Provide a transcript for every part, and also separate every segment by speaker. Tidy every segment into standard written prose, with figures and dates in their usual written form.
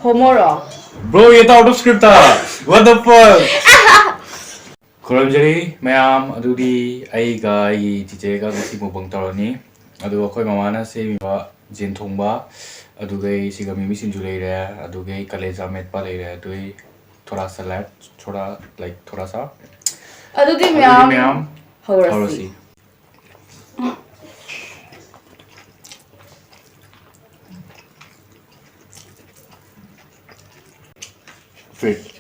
Speaker 1: homo
Speaker 2: Bro, ये तो out of script था. What the fuck? खुरमजरी मैम अदुदी आईगा आई चिचेगा गसी मुबंग तौरनी अदु अखोय मामाना सेमिबा जिन थोंबा अदुगै सिगा मिमी सिंजु लेरे अदुगै कलेजा मेटपा लेरे अदुई थोड़ा सलाद थोड़ा लाइक थोड़ा सा
Speaker 1: अदुदी
Speaker 2: मैम
Speaker 1: मैम
Speaker 2: हौरसी फिट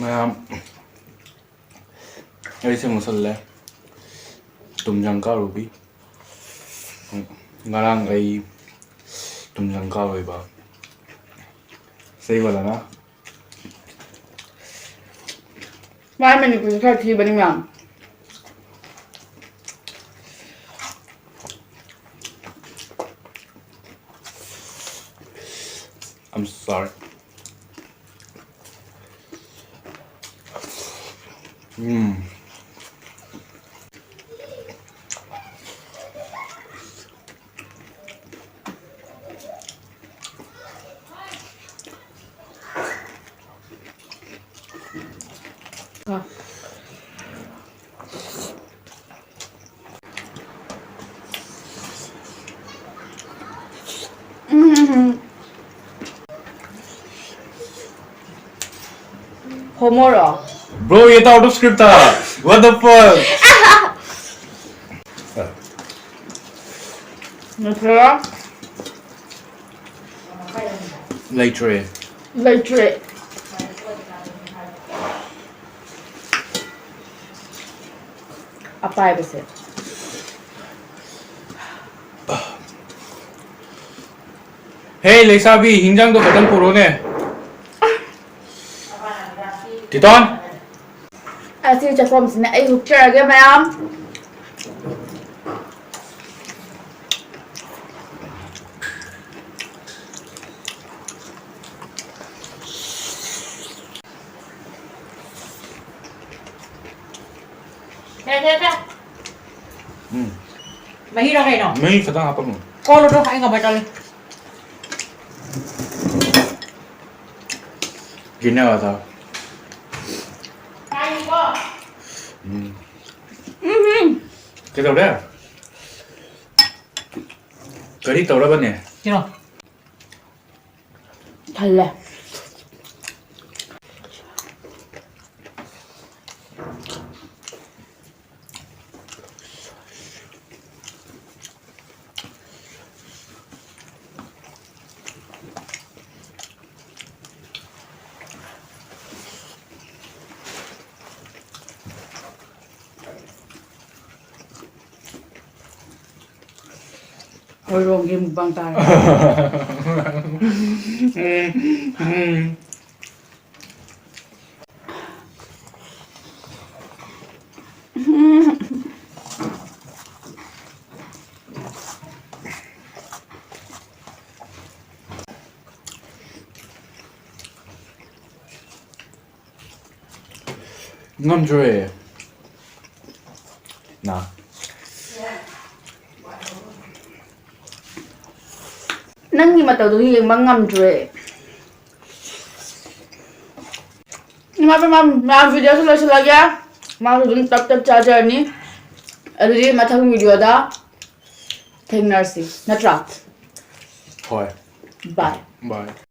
Speaker 2: मैम ऐसे मुसल्ले तुम जंका Ruby ngarang ay tumjang ka ba same wala na
Speaker 1: Marami ni ko sa tiba ni ma'am.
Speaker 2: I'm sorry.
Speaker 1: Homo
Speaker 2: Bro, ये तो out of script था. What the fuck?
Speaker 1: Nutella.
Speaker 2: Later.
Speaker 1: Later. Apa ya bese?
Speaker 2: Hey, Lesabi, hinjang to batang puro ne. Titon?
Speaker 1: Asi cha form sina ay hukcha ga ma'am.
Speaker 3: Mahirap kayo, no?
Speaker 2: May katang apa mo?
Speaker 3: Kolo doon kayo nga ba tali?
Speaker 2: Ginawa ta.
Speaker 3: Kain ko!
Speaker 2: Cái tàu đấy à? Cái đi tàu đó bên nè.
Speaker 3: Sino?
Speaker 1: 달래. 어려운 게 mukbang tayo.
Speaker 2: ngâm rồi nè
Speaker 1: ꯅꯪꯒꯤ ꯃꯇꯧꯗꯨ ꯌꯦꯡꯕ ꯉꯝꯗ꯭ꯔꯦ ꯃꯌꯥꯝ ꯚꯤꯗꯤꯑꯣꯁꯨ ꯂꯣꯏꯁꯤꯜꯂꯒꯦ ꯃꯥꯁꯨ ꯑꯗꯨꯝ ꯇꯞ ꯇꯞ ꯆꯥꯖꯔꯅꯤ ꯑꯗꯨꯗꯤ ꯃꯊꯪ ꯚꯤꯗꯤꯑꯣꯗ ꯊꯦꯡꯅꯔꯁꯤ ꯅꯠꯇ꯭ꯔꯥ
Speaker 2: ꯍꯣꯏ
Speaker 1: ꯕꯥꯏ
Speaker 2: ꯕꯥꯏ